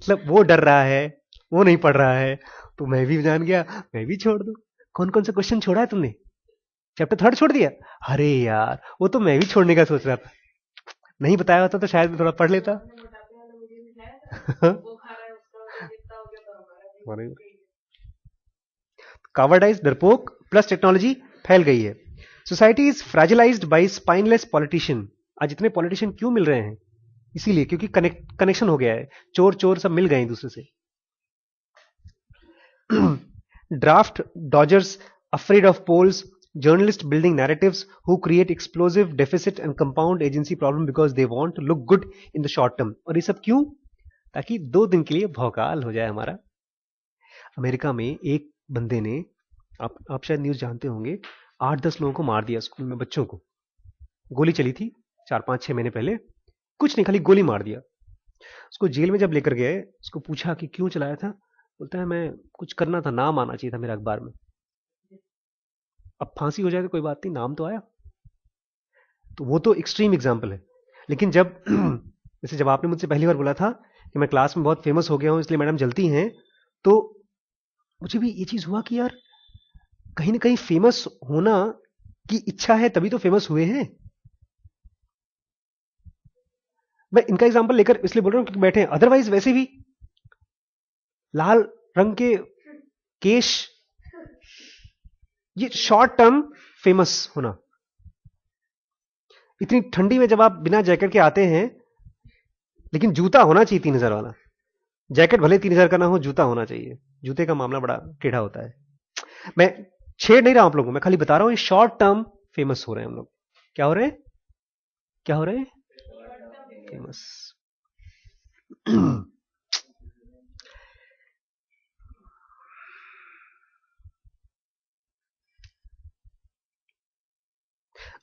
मतलब वो डर रहा है, वो नहीं पढ़ रहा है, तो मैं भी जान गया, मैं भी छोड़ दूं। कौन कौन सा क्वेश्चन छोड़ा है तुमने? चैप्टर 3 छोड़ दिया? अरे यार, वो तो मैं भी छोड़ने का सोच रहा था, नहीं बताया होता तो शायद मैं थोड़ा पढ़ लेता। कावर्डाइज, डरपोक प्लस टेक्नोलॉजी फैल गई है। Society is fragilized by spineless politician. आज इतने पॉलिटिशियन क्यों मिल रहे हैं? इसीलिए, क्योंकि कनेक्शन हो गया है, चोर चोर सब मिल गए एक दूसरे से। Draft dodgers afraid of polls, journalists building narratives who create explosive deficit and compound agency problem because they want to look good in the short term। और ये सब क्यों? ताकि 2 दिन के लिए भौकाल हो जाए हमारा। अमेरिका में एक बंदे ने, आप शायद न्यूज जानते होंगे, 8-10 लोगों को मार दिया स्कूल में, बच्चों को। गोली चली थी 4-5-6 महीने पहले, कुछ नहीं, खाली गोली मार दिया। उसको जेल में जब लेकर गए, उसको पूछा कि क्यों चलाया था, बोलता है मैं कुछ करना था, नाम आना चाहिए था मेरा अखबार में। अब फांसी हो जाए तो कोई बात नहीं, नाम तो आया। तो वो तो एक्सट्रीम एग्जाम्पल है। लेकिन जब जैसे जब आपने मुझसे पहली बार बोला था कि मैं क्लास में बहुत फेमस हो गया हूं इसलिए मैडम जलती हैं, तो मुझे भी ये चीज हुआ कि यार कहीं ना कहीं फेमस होना की इच्छा है तभी तो फेमस हुए हैं। मैं इनका एग्जांपल लेकर इसलिए बोल रहा हूं क्योंकि बैठे हैं, अदरवाइज वैसे भी लाल रंग के केश, ये शॉर्ट टर्म फेमस होना। इतनी ठंडी में जब आप बिना जैकेट के आते हैं, लेकिन जूता होना चाहिए 3,000 वाला। जैकेट भले 3,000 का ना हो, जूता होना चाहिए। जूते का मामला बड़ा टेढ़ा होता है। मैं छेड़ नहीं रहा हूं आप लोगों को, मैं खाली बता रहा हूं ये शॉर्ट टर्म फेमस हो रहे हैं हम लोग। क्या हो रहे हैं? क्या हो रहे हैं? फेमस।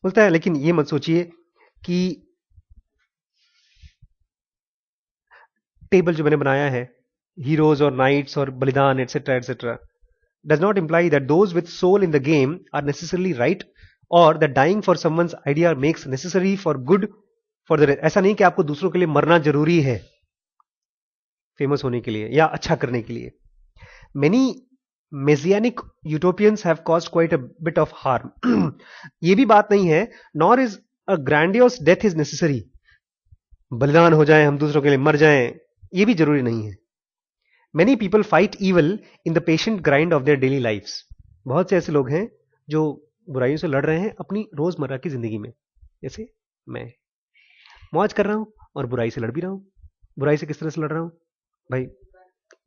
बोलता है लेकिन ये मत सोचिए कि टेबल जो मैंने बनाया है, हीरोज और नाइट्स और बलिदान etcetera etcetera, does not imply that those with soul in the game are necessarily right, or that dying for someone's idea makes necessary for good for the rest. ऐसा नहीं कि आपको दूसरों के लिए मरना जरूरी है फेमस होने के लिए या अच्छा करने के लिए। Many messianic utopians have caused quite a bit of harm. ये भी बात नहीं है, nor is a grandiose death is necessary. बलिदान हो जाए, हम दूसरों के लिए मर जाएं, ये भी जरूरी नहीं है। Many people fight evil in the patient grind of their daily lives. बहुत से ऐसे लोग हैं जो बुराइयों से लड़ रहे हैं अपनी रोजमर्रा की जिंदगी में। जैसे मैं मौज कर रहा हूं और बुराई से लड़ भी रहा हूं। बुराई से किस तरह से लड़ रहा हूं भाई?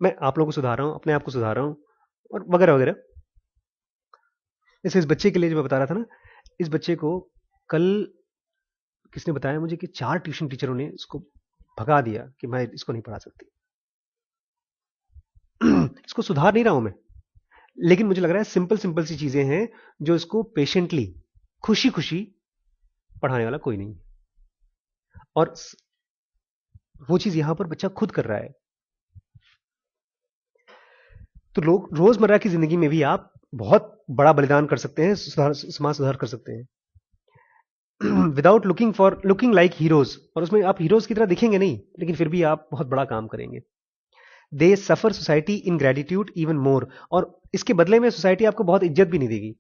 मैं आप लोगों को सुधार रहा हूं, अपने आप को सुधार रहा हूं, और वगैरह वगैरह। जैसे इस बच्चे के लिए जो मैं बता रहा था ना, इस बच्चे को कल किसने बताया मुझे कि 4 ट्यूशन टीचरों ने इसको भगा दिया कि मैं इसको नहीं पढ़ा सकती। इसको सुधार नहीं रहा हूं मैं, लेकिन मुझे लग रहा है सिंपल सिंपल सी चीजें हैं जो इसको पेशेंटली खुशी खुशी पढ़ाने वाला कोई नहीं। और वो चीज यहां पर बच्चा खुद कर रहा है। तो लोग रोजमर्रा की जिंदगी में भी आप बहुत बड़ा बलिदान कर सकते हैं, समाज सुधार कर सकते हैं विदाउट लुकिंग लाइक हीरोज। और उसमें आप हीरोज की तरह दिखेंगे नहीं, लेकिन फिर भी आप बहुत बड़ा काम करेंगे। They suffer society ingratitude even more, और इसके बदले में सोसाइटी आपको बहुत इज्जत भी नहीं देगी।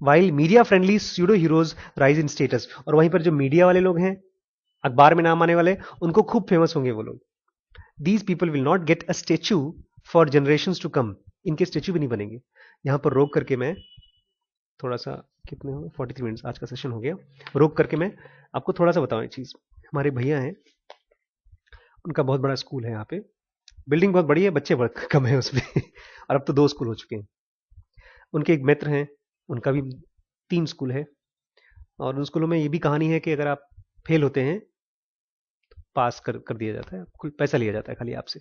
While media friendly pseudo heroes rise in status, और वहीं पर जो मीडिया वाले लोग हैं, अखबार में नाम आने वाले, उनको खूब फेमस होंगे वो लोग। These people will not get a statue for generation to come, इनके स्टेच्यू भी नहीं बनेंगे। यहां पर रोक करके मैं थोड़ा सा, कितने हो 43 मिनट्स आज का सेशन हो गया, रोक करके मैं आपको थोड़ा सा बताऊं एक चीज। हमारे भैया हैं, उनका बहुत बड़ा स्कूल है यहाँ पे, बिल्डिंग बहुत बड़ी है, बच्चे बहुत कम है उसमें और अब तो 2 स्कूल हो चुके हैं। उनके एक मित्र हैं, उनका भी 3 स्कूल है, और उन स्कूलों में ये भी कहानी है कि अगर आप फेल होते हैं तो पास कर दिया जाता है, कोई पैसा लिया जाता है खाली आपसे।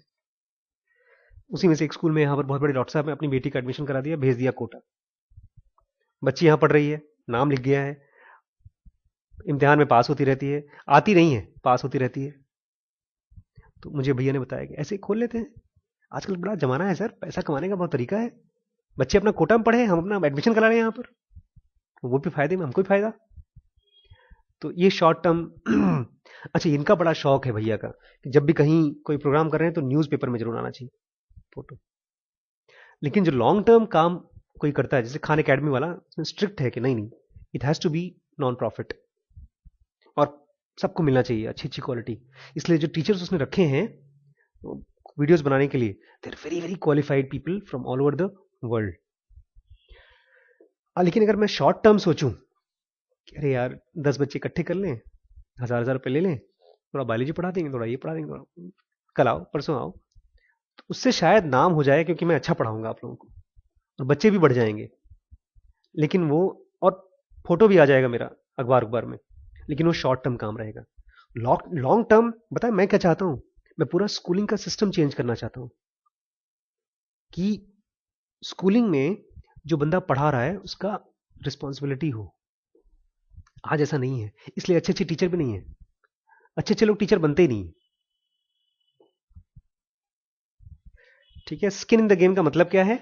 उसी में से एक स्कूल में यहाँ पर बहुत बड़े डॉक्टर साहब ने अपनी बेटी का एडमिशन करा दिया, भेज दिया कोटा। बच्ची यहाँ पढ़ रही है, नाम लिख गया है, इम्तिहान में पास होती रहती है, आती नहीं है, पास होती रहती है। तो मुझे भैया ने बताया कि ऐसे ही खोल लेते हैं, आजकल बड़ा जमाना है सर, पैसा कमाने का बहुत तरीका है। बच्चे अपना कोटा में पढ़े, हम अपना एडमिशन करा रहे हैं यहाँ पर, वो भी फायदे में, हमको भी फायदा। तो ये शॉर्ट टर्म अच्छा, इनका बड़ा शौक है भैया का कि जब भी कहीं कोई प्रोग्राम कर रहे हैं तो न्यूज़पेपर में जरूर आना चाहिए फोटो। लेकिन जो लॉन्ग टर्म काम कोई करता है, जैसे खान एकेडमी वाला, उसमें स्ट्रिक्ट है कि नहीं नहीं, it has to be non profit और सबको मिलना चाहिए अच्छी अच्छी क्वालिटी। इसलिए जो टीचर्स उसने रखे हैं वीडियोस बनाने के लिए, they are very very qualified people from all over the world. लेकिन अगर मैं शॉर्ट टर्म सोचूं, अरे यार 10 बच्चे इकट्ठे कर लें, 1,000 रुपये ले लें, थोड़ा बायोलॉजी पढ़ा देंगे, थोड़ा ये पढ़ा देंगे, थोड़ा कल आओ परसों आओ, तो उससे शायद नाम हो जाए क्योंकि मैं अच्छा पढ़ाऊंगा आप लोगों को और बच्चे भी बढ़ जाएंगे। लेकिन वो, और फोटो भी आ जाएगा मेरा अखबार में, लेकिन वो शॉर्ट टर्म काम रहेगा। लॉन्ग टर्म बताए मैं क्या चाहता हूं, मैं पूरा स्कूलिंग का सिस्टम चेंज करना चाहता हूं कि स्कूलिंग में जो बंदा पढ़ा रहा है उसका रिस्पॉन्सिबिलिटी हो। आज ऐसा नहीं है, इसलिए अच्छे अच्छे टीचर भी नहीं है। अच्छे अच्छे लोग टीचर बनते ही नहीं। ठीक है, स्किन इन द गेम का मतलब क्या है?